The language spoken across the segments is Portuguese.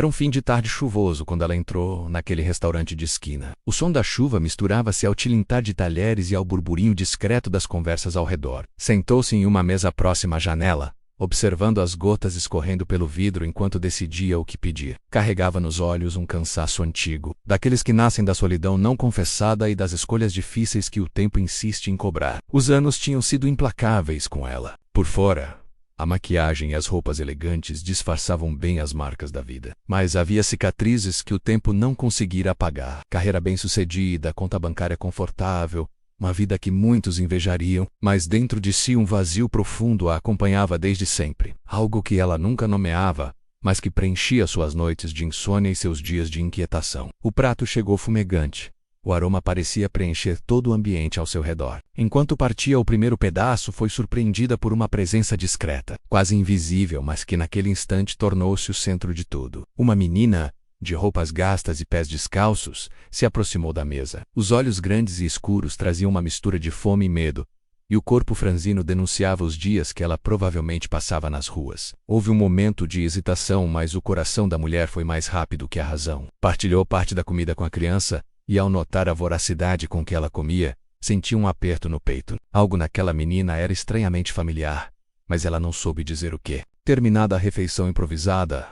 Era um fim de tarde chuvoso quando ela entrou naquele restaurante de esquina. O som da chuva misturava-se ao tilintar de talheres e ao burburinho discreto das conversas ao redor. Sentou-se em uma mesa próxima à janela, observando as gotas escorrendo pelo vidro enquanto decidia o que pedir. Carregava nos olhos um cansaço antigo, daqueles que nascem da solidão não confessada e das escolhas difíceis que o tempo insiste em cobrar. Os anos tinham sido implacáveis com ela. Por fora, a maquiagem e as roupas elegantes disfarçavam bem as marcas da vida. Mas havia cicatrizes que o tempo não conseguira apagar. Carreira bem-sucedida, conta bancária confortável, uma vida que muitos invejariam, mas dentro de si um vazio profundo a acompanhava desde sempre. Algo que ela nunca nomeava, mas que preenchia suas noites de insônia e seus dias de inquietação. O prato chegou fumegante. O aroma parecia preencher todo o ambiente ao seu redor. Enquanto partia o primeiro pedaço, foi surpreendida por uma presença discreta, quase invisível, mas que naquele instante tornou-se o centro de tudo. Uma menina, de roupas gastas e pés descalços, se aproximou da mesa. Os olhos grandes e escuros traziam uma mistura de fome e medo, e o corpo franzino denunciava os dias que ela provavelmente passava nas ruas. Houve um momento de hesitação, mas o coração da mulher foi mais rápido que a razão. Partilhou parte da comida com a criança, e ao notar a voracidade com que ela comia, sentia um aperto no peito. Algo naquela menina era estranhamente familiar, mas ela não soube dizer o quê. Terminada a refeição improvisada,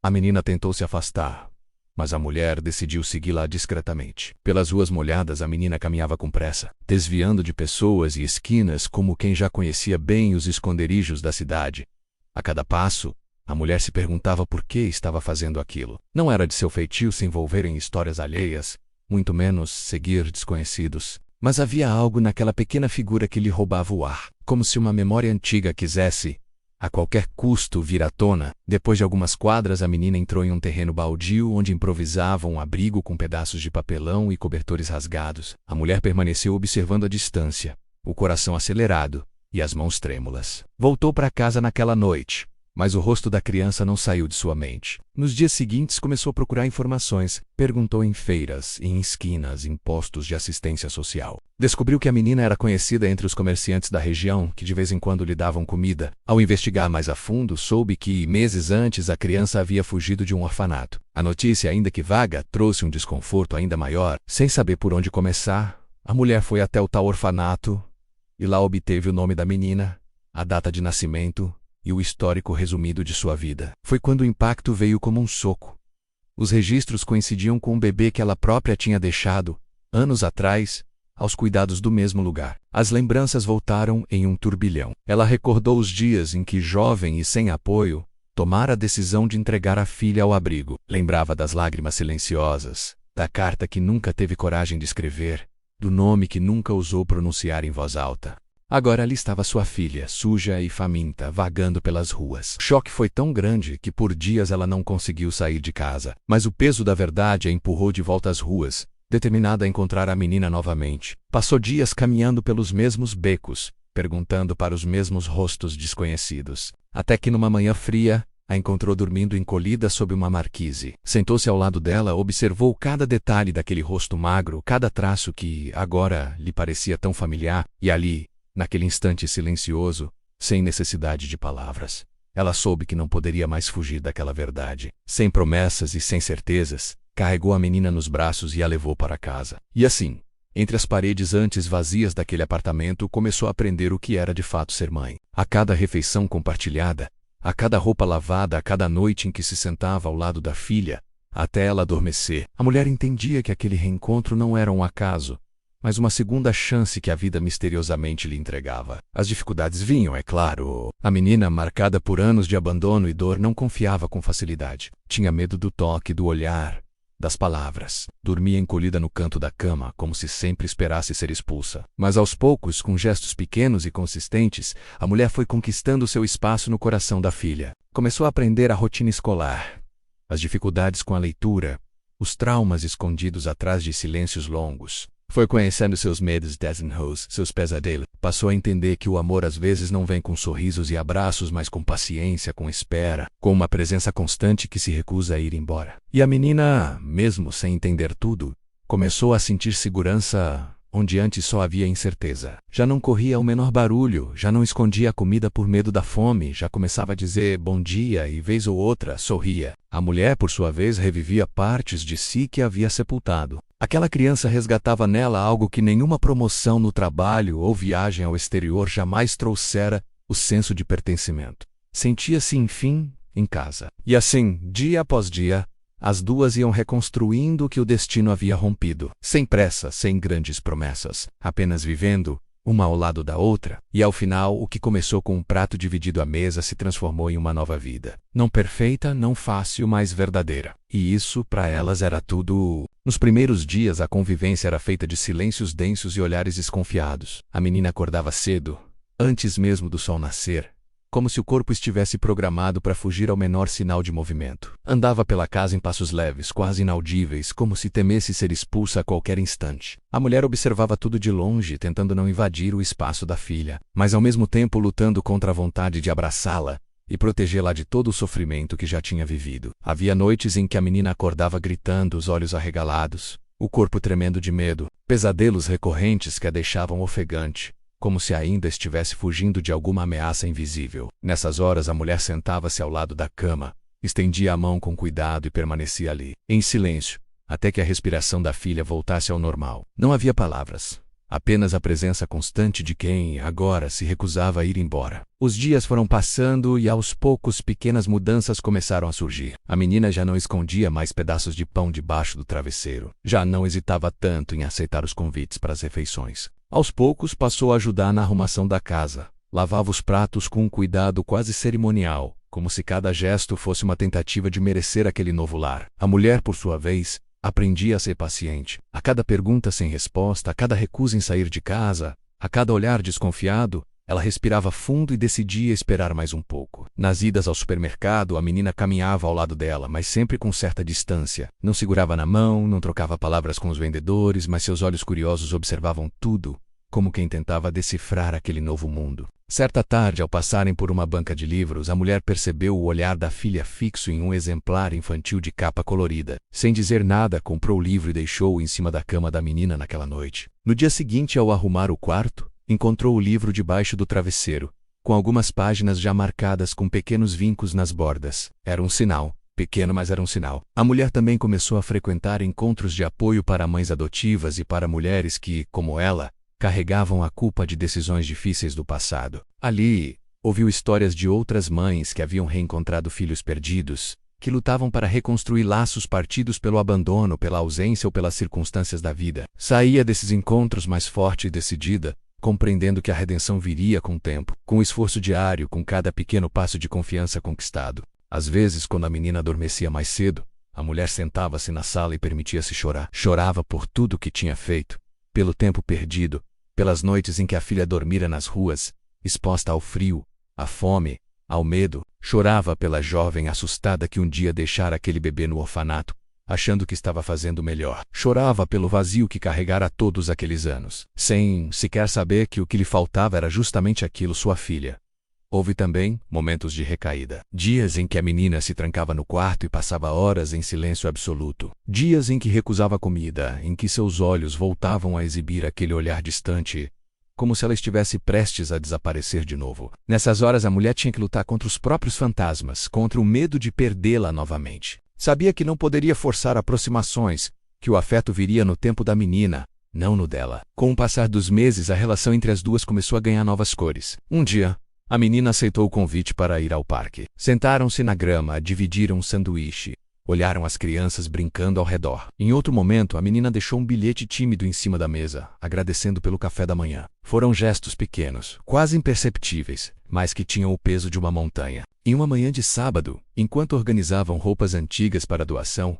a menina tentou se afastar, mas a mulher decidiu segui-la discretamente. Pelas ruas molhadas, a menina caminhava com pressa, desviando de pessoas e esquinas como quem já conhecia bem os esconderijos da cidade. A cada passo, a mulher se perguntava por que estava fazendo aquilo. Não era de seu feitio se envolver em histórias alheias, muito menos seguir desconhecidos. Mas havia algo naquela pequena figura que lhe roubava o ar, como se uma memória antiga quisesse, a qualquer custo, vir à tona. Depois de algumas quadras, a menina entrou em um terreno baldio onde improvisava um abrigo com pedaços de papelão e cobertores rasgados. A mulher permaneceu observando a distância, o coração acelerado e as mãos trêmulas. Voltou para casa naquela noite, mas o rosto da criança não saiu de sua mente. Nos dias seguintes começou a procurar informações, perguntou em feiras, em esquinas, em postos de assistência social. Descobriu que a menina era conhecida entre os comerciantes da região, que de vez em quando lhe davam comida. Ao investigar mais a fundo, soube que, meses antes, a criança havia fugido de um orfanato. A notícia, ainda que vaga, trouxe um desconforto ainda maior. Sem saber por onde começar, a mulher foi até o tal orfanato e lá obteve o nome da menina, a data de nascimento e o histórico resumido de sua vida. Foi quando o impacto veio como um soco. Os registros coincidiam com o bebê que ela própria tinha deixado, anos atrás, aos cuidados do mesmo lugar. As lembranças voltaram em um turbilhão. Ela recordou os dias em que, jovem e sem apoio, tomara a decisão de entregar a filha ao abrigo. Lembrava das lágrimas silenciosas, da carta que nunca teve coragem de escrever, do nome que nunca ousou pronunciar em voz alta. Agora ali estava sua filha, suja e faminta, vagando pelas ruas. O choque foi tão grande que por dias ela não conseguiu sair de casa. Mas o peso da verdade a empurrou de volta às ruas, determinada a encontrar a menina novamente. Passou dias caminhando pelos mesmos becos, perguntando para os mesmos rostos desconhecidos. Até que numa manhã fria, a encontrou dormindo encolhida sob uma marquise. Sentou-se ao lado dela, observou cada detalhe daquele rosto magro, cada traço que agora lhe parecia tão familiar, e ali, naquele instante silencioso, sem necessidade de palavras, ela soube que não poderia mais fugir daquela verdade. Sem promessas e sem certezas, carregou a menina nos braços e a levou para casa. E assim, entre as paredes antes vazias daquele apartamento, começou a aprender o que era de fato ser mãe. A cada refeição compartilhada, a cada roupa lavada, a cada noite em que se sentava ao lado da filha, até ela adormecer, a mulher entendia que aquele reencontro não era um acaso, mas uma segunda chance que a vida misteriosamente lhe entregava. As dificuldades vinham, é claro. A menina, marcada por anos de abandono e dor, não confiava com facilidade. Tinha medo do toque, do olhar, das palavras. Dormia encolhida no canto da cama, como se sempre esperasse ser expulsa. Mas aos poucos, com gestos pequenos e consistentes, a mulher foi conquistando seu espaço no coração da filha. Começou a aprender a rotina escolar, as dificuldades com a leitura, os traumas escondidos atrás de silêncios longos. Foi conhecendo seus medos, desejos, seus pesadelos. Passou a entender que o amor às vezes não vem com sorrisos e abraços, mas com paciência, com espera, com uma presença constante que se recusa a ir embora. E a menina, mesmo sem entender tudo, começou a sentir segurança onde antes só havia incerteza. Já não corria o menor barulho, já não escondia a comida por medo da fome, já começava a dizer bom dia e vez ou outra sorria. A mulher, por sua vez, revivia partes de si que havia sepultado. Aquela criança resgatava nela algo que nenhuma promoção no trabalho ou viagem ao exterior jamais trouxera: o senso de pertencimento. Sentia-se, enfim, em casa. E assim, dia após dia, as duas iam reconstruindo o que o destino havia rompido, sem pressa, sem grandes promessas, apenas vivendo, uma ao lado da outra, e ao final o que começou com um prato dividido à mesa se transformou em uma nova vida. Não perfeita, não fácil, mas verdadeira. E isso, para elas, era tudo. Nos primeiros dias a convivência era feita de silêncios densos e olhares desconfiados. A menina acordava cedo, antes mesmo do sol nascer, como se o corpo estivesse programado para fugir ao menor sinal de movimento. Andava pela casa em passos leves, quase inaudíveis, como se temesse ser expulsa a qualquer instante. A mulher observava tudo de longe, tentando não invadir o espaço da filha, mas ao mesmo tempo lutando contra a vontade de abraçá-la e protegê-la de todo o sofrimento que já tinha vivido. Havia noites em que a menina acordava gritando, os olhos arregalados, o corpo tremendo de medo, pesadelos recorrentes que a deixavam ofegante, como se ainda estivesse fugindo de alguma ameaça invisível. Nessas horas a mulher sentava-se ao lado da cama, estendia a mão com cuidado e permanecia ali, em silêncio, até que a respiração da filha voltasse ao normal. Não havia palavras, apenas a presença constante de quem, agora, se recusava a ir embora. Os dias foram passando e aos poucos pequenas mudanças começaram a surgir. A menina já não escondia mais pedaços de pão debaixo do travesseiro, já não hesitava tanto em aceitar os convites para as refeições. Aos poucos passou a ajudar na arrumação da casa. Lavava os pratos com um cuidado quase cerimonial, como se cada gesto fosse uma tentativa de merecer aquele novo lar. A mulher, por sua vez, aprendia a ser paciente. A cada pergunta sem resposta, a cada recusa em sair de casa, a cada olhar desconfiado, ela respirava fundo e decidia esperar mais um pouco. Nas idas ao supermercado, a menina caminhava ao lado dela, mas sempre com certa distância. Não segurava na mão, não trocava palavras com os vendedores, mas seus olhos curiosos observavam tudo, como quem tentava decifrar aquele novo mundo. Certa tarde, ao passarem por uma banca de livros, a mulher percebeu o olhar da filha fixo em um exemplar infantil de capa colorida. Sem dizer nada, comprou o livro e deixou-o em cima da cama da menina naquela noite. No dia seguinte, ao arrumar o quarto, encontrou o livro debaixo do travesseiro, com algumas páginas já marcadas com pequenos vincos nas bordas. Era um sinal. Pequeno, mas era um sinal. A mulher também começou a frequentar encontros de apoio para mães adotivas e para mulheres que, como ela, carregavam a culpa de decisões difíceis do passado. Ali, ouviu histórias de outras mães que haviam reencontrado filhos perdidos, que lutavam para reconstruir laços partidos pelo abandono, pela ausência ou pelas circunstâncias da vida. Saía desses encontros mais forte e decidida, compreendendo que a redenção viria com o tempo, com o esforço diário, com cada pequeno passo de confiança conquistado. Às vezes, quando a menina adormecia mais cedo, a mulher sentava-se na sala e permitia-se chorar. Chorava por tudo o que tinha feito, pelo tempo perdido, pelas noites em que a filha dormira nas ruas, exposta ao frio, à fome, ao medo. Chorava pela jovem assustada que um dia deixara aquele bebê no orfanato, achando que estava fazendo melhor. Chorava pelo vazio que carregara todos aqueles anos, sem sequer saber que o que lhe faltava era justamente aquilo, sua filha. Houve também momentos de recaída. Dias em que a menina se trancava no quarto e passava horas em silêncio absoluto. Dias em que recusava comida, em que seus olhos voltavam a exibir aquele olhar distante, como se ela estivesse prestes a desaparecer de novo. Nessas horas a mulher tinha que lutar contra os próprios fantasmas, contra o medo de perdê-la novamente. Sabia que não poderia forçar aproximações, que o afeto viria no tempo da menina, não no dela. Com o passar dos meses, a relação entre as duas começou a ganhar novas cores. Um dia, a menina aceitou o convite para ir ao parque. Sentaram-se na grama, dividiram um sanduíche. Olharam as crianças brincando ao redor. Em outro momento, a menina deixou um bilhete tímido em cima da mesa, agradecendo pelo café da manhã. Foram gestos pequenos, quase imperceptíveis, mas que tinham o peso de uma montanha. Em uma manhã de sábado, enquanto organizavam roupas antigas para doação,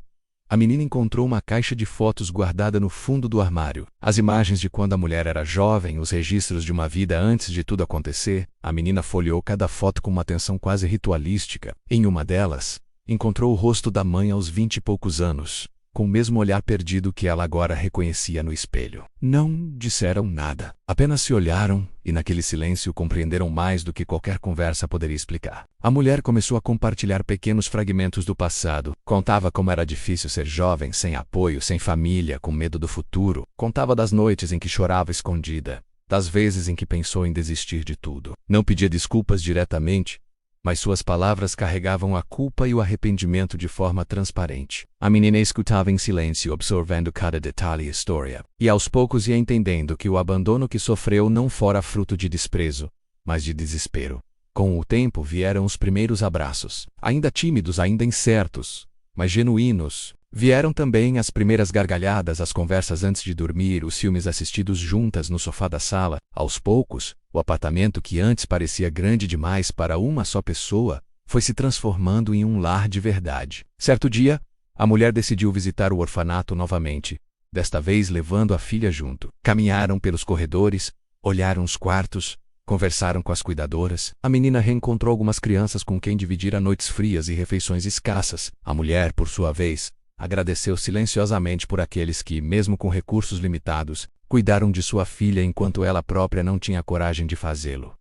a menina encontrou uma caixa de fotos guardada no fundo do armário. As imagens de quando a mulher era jovem, os registros de uma vida antes de tudo acontecer. A menina folheou cada foto com uma atenção quase ritualística. Em uma delas, encontrou o rosto da mãe aos 20 e poucos anos, com o mesmo olhar perdido que ela agora reconhecia no espelho. Não disseram nada. Apenas se olharam e, naquele silêncio, compreenderam mais do que qualquer conversa poderia explicar. A mulher começou a compartilhar pequenos fragmentos do passado. Contava como era difícil ser jovem, sem apoio, sem família, com medo do futuro. Contava das noites em que chorava escondida, das vezes em que pensou em desistir de tudo. Não pedia desculpas diretamente, mas suas palavras carregavam a culpa e o arrependimento de forma transparente. A menina escutava em silêncio, absorvendo cada detalhe e história, e aos poucos ia entendendo que o abandono que sofreu não fora fruto de desprezo, mas de desespero. Com o tempo vieram os primeiros abraços, ainda tímidos, ainda incertos, mas genuínos. Vieram também as primeiras gargalhadas, as conversas antes de dormir, os filmes assistidos juntas no sofá da sala. Aos poucos, o apartamento que antes parecia grande demais para uma só pessoa, foi se transformando em um lar de verdade. Certo dia, a mulher decidiu visitar o orfanato novamente, desta vez levando a filha junto. Caminharam pelos corredores, olharam os quartos, conversaram com as cuidadoras. A menina reencontrou algumas crianças com quem dividira noites frias e refeições escassas. A mulher, por sua vez, agradeceu silenciosamente por aqueles que, mesmo com recursos limitados, cuidaram de sua filha enquanto ela própria não tinha coragem de fazê-lo.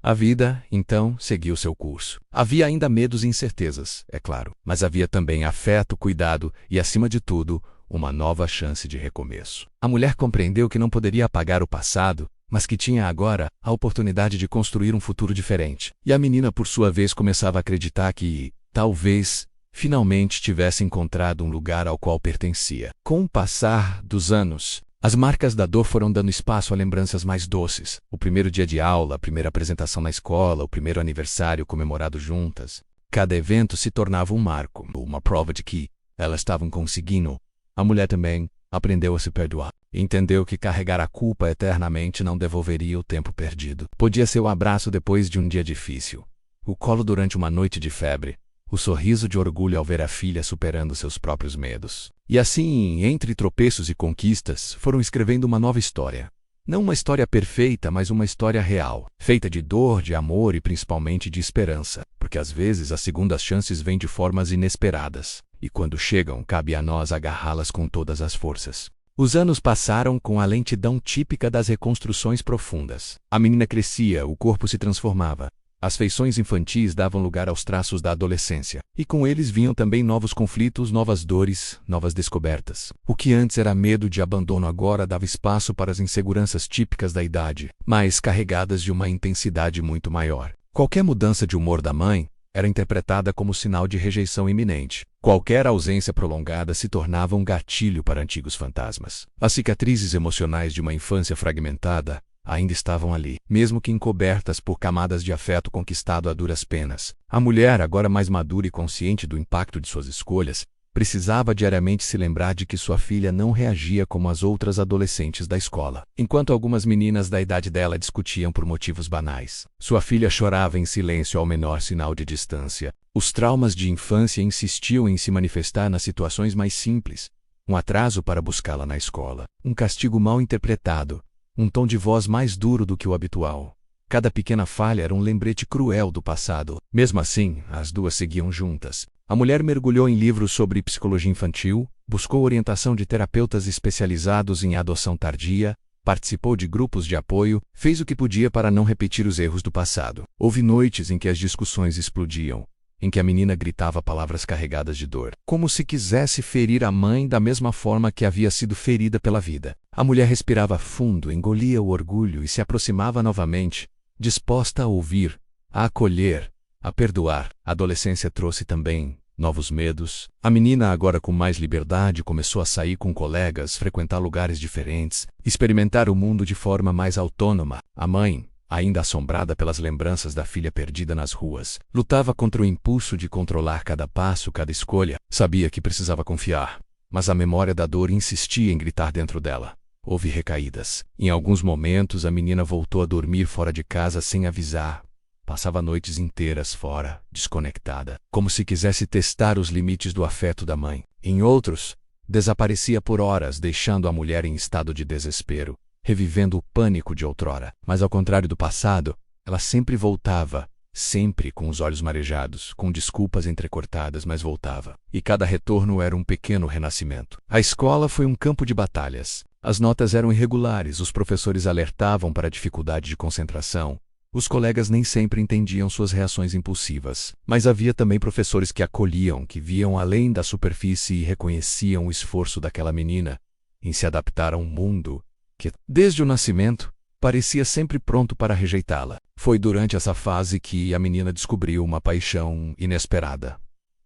A vida, então, seguiu seu curso. Havia ainda medos e incertezas, é claro, mas havia também afeto, cuidado e, acima de tudo, uma nova chance de recomeço. A mulher compreendeu que não poderia apagar o passado, mas que tinha agora a oportunidade de construir um futuro diferente. E a menina, por sua vez, começava a acreditar que, talvez, finalmente tivesse encontrado um lugar ao qual pertencia. Com o passar dos anos, as marcas da dor foram dando espaço a lembranças mais doces. O primeiro dia de aula, a primeira apresentação na escola, o primeiro aniversário comemorado juntas. Cada evento se tornava um marco, uma prova de que elas estavam conseguindo. A mulher também aprendeu a se perdoar. Entendeu que carregar a culpa eternamente não devolveria o tempo perdido. Podia ser o abraço depois de um dia difícil, o colo durante uma noite de febre, o sorriso de orgulho ao ver a filha superando seus próprios medos. E assim, entre tropeços e conquistas, foram escrevendo uma nova história. Não uma história perfeita, mas uma história real, feita de dor, de amor e principalmente de esperança, porque às vezes as segundas chances vêm de formas inesperadas, e quando chegam, cabe a nós agarrá-las com todas as forças. Os anos passaram com a lentidão típica das reconstruções profundas. A menina crescia, o corpo se transformava. As feições infantis davam lugar aos traços da adolescência, e com eles vinham também novos conflitos, novas dores, novas descobertas. O que antes era medo de abandono agora dava espaço para as inseguranças típicas da idade, mas carregadas de uma intensidade muito maior. Qualquer mudança de humor da mãe era interpretada como sinal de rejeição iminente. Qualquer ausência prolongada se tornava um gatilho para antigos fantasmas. As cicatrizes emocionais de uma infância fragmentada ainda estavam ali, mesmo que encobertas por camadas de afeto conquistado a duras penas. A mulher, agora mais madura e consciente do impacto de suas escolhas, precisava diariamente se lembrar de que sua filha não reagia como as outras adolescentes da escola. Enquanto algumas meninas da idade dela discutiam por motivos banais, sua filha chorava em silêncio ao menor sinal de distância. Os traumas de infância insistiam em se manifestar nas situações mais simples. Um atraso para buscá-la na escola, um castigo mal interpretado, um tom de voz mais duro do que o habitual. Cada pequena falha era um lembrete cruel do passado. Mesmo assim, as duas seguiam juntas. A mulher mergulhou em livros sobre psicologia infantil, buscou orientação de terapeutas especializados em adoção tardia, participou de grupos de apoio, fez o que podia para não repetir os erros do passado. Houve noites em que as discussões explodiam, em que a menina gritava palavras carregadas de dor, como se quisesse ferir a mãe da mesma forma que havia sido ferida pela vida. A mulher respirava fundo, engolia o orgulho e se aproximava novamente, disposta a ouvir, a acolher, a perdoar. A adolescência trouxe também novos medos. A menina, agora com mais liberdade, começou a sair com colegas, frequentar lugares diferentes, experimentar o mundo de forma mais autônoma. A mãe, ainda assombrada pelas lembranças da filha perdida nas ruas, lutava contra o impulso de controlar cada passo, cada escolha. Sabia que precisava confiar, mas a memória da dor insistia em gritar dentro dela. Houve recaídas. Em alguns momentos, a menina voltou a dormir fora de casa sem avisar. Passava noites inteiras fora, desconectada, como se quisesse testar os limites do afeto da mãe. Em outros, desaparecia por horas, deixando a mulher em estado de desespero, revivendo o pânico de outrora. Mas ao contrário do passado, ela sempre voltava, sempre com os olhos marejados, com desculpas entrecortadas, mas voltava. E cada retorno era um pequeno renascimento. A escola foi um campo de batalhas. As notas eram irregulares, os professores alertavam para a dificuldade de concentração. Os colegas nem sempre entendiam suas reações impulsivas. Mas havia também professores que acolhiam, que viam além da superfície e reconheciam o esforço daquela menina em se adaptar a um mundo que, desde o nascimento, parecia sempre pronto para rejeitá-la. Foi durante essa fase que a menina descobriu uma paixão inesperada: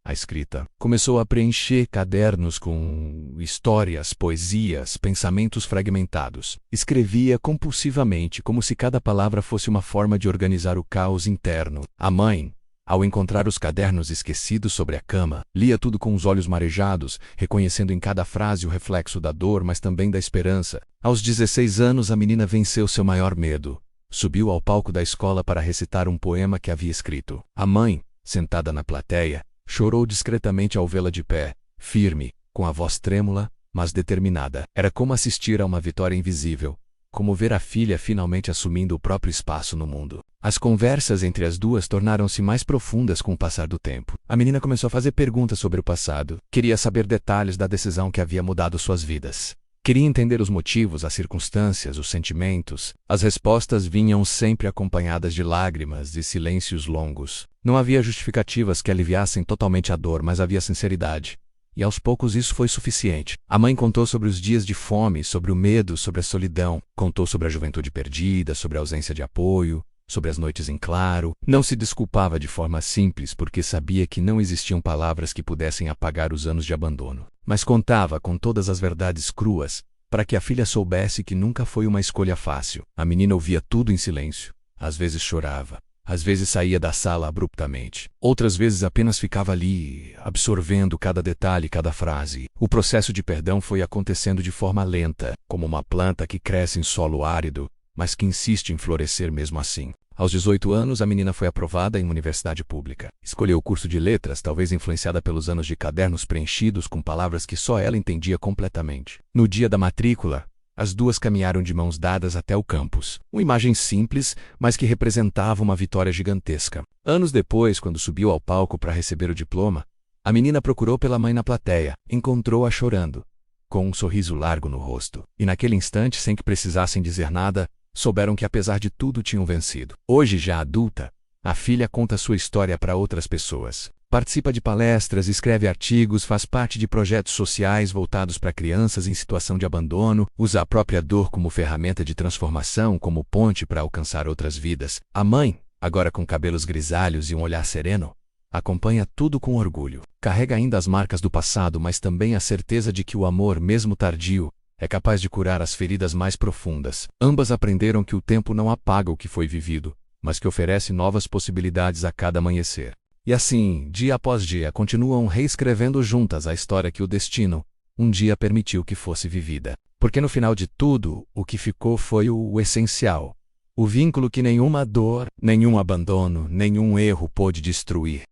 a escrita. Começou a preencher cadernos com histórias, poesias, pensamentos fragmentados. Escrevia compulsivamente, como se cada palavra fosse uma forma de organizar o caos interno. A mãe, ao encontrar os cadernos esquecidos sobre a cama, lia tudo com os olhos marejados, reconhecendo em cada frase o reflexo da dor, mas também da esperança. Aos 16 anos, a menina venceu seu maior medo. Subiu ao palco da escola para recitar um poema que havia escrito. A mãe, sentada na plateia, chorou discretamente ao vê-la de pé, firme, com a voz trêmula, mas determinada. Era como assistir a uma vitória invisível, como ver a filha finalmente assumindo o próprio espaço no mundo. As conversas entre as duas tornaram-se mais profundas com o passar do tempo. A menina começou a fazer perguntas sobre o passado. Queria saber detalhes da decisão que havia mudado suas vidas. Queria entender os motivos, as circunstâncias, os sentimentos. As respostas vinham sempre acompanhadas de lágrimas e silêncios longos. Não havia justificativas que aliviassem totalmente a dor, mas havia sinceridade. E aos poucos isso foi suficiente. A mãe contou sobre os dias de fome, sobre o medo, sobre a solidão. Contou sobre a juventude perdida, sobre a ausência de apoio, sobre as noites em claro. Não se desculpava de forma simples, porque sabia que não existiam palavras que pudessem apagar os anos de abandono. Mas contava com todas as verdades cruas, para que a filha soubesse que nunca foi uma escolha fácil. A menina ouvia tudo em silêncio. Às vezes chorava. Às vezes saía da sala abruptamente. Outras vezes apenas ficava ali, absorvendo cada detalhe, cada frase. O processo de perdão foi acontecendo de forma lenta, como uma planta que cresce em solo árido, mas que insiste em florescer mesmo assim. Aos 18 anos, a menina foi aprovada em uma universidade pública. Escolheu o curso de letras, talvez influenciada pelos anos de cadernos preenchidos com palavras que só ela entendia completamente. No dia da matrícula, as duas caminharam de mãos dadas até o campus. Uma imagem simples, mas que representava uma vitória gigantesca. Anos depois, quando subiu ao palco para receber o diploma, a menina procurou pela mãe na plateia. Encontrou-a chorando, com um sorriso largo no rosto. E naquele instante, sem que precisassem dizer nada, souberam que apesar de tudo tinham vencido. Hoje, já adulta, a filha conta sua história para outras pessoas. Participa de palestras, escreve artigos, faz parte de projetos sociais voltados para crianças em situação de abandono, usa a própria dor como ferramenta de transformação, como ponte para alcançar outras vidas. A mãe, agora com cabelos grisalhos e um olhar sereno, acompanha tudo com orgulho. Carrega ainda as marcas do passado, mas também a certeza de que o amor, mesmo tardio, é capaz de curar as feridas mais profundas. Ambas aprenderam que o tempo não apaga o que foi vivido, mas que oferece novas possibilidades a cada amanhecer. E assim, dia após dia, continuam reescrevendo juntas a história que o destino um dia permitiu que fosse vivida. Porque no final de tudo, o que ficou foi o essencial. O vínculo que nenhuma dor, nenhum abandono, nenhum erro pôde destruir.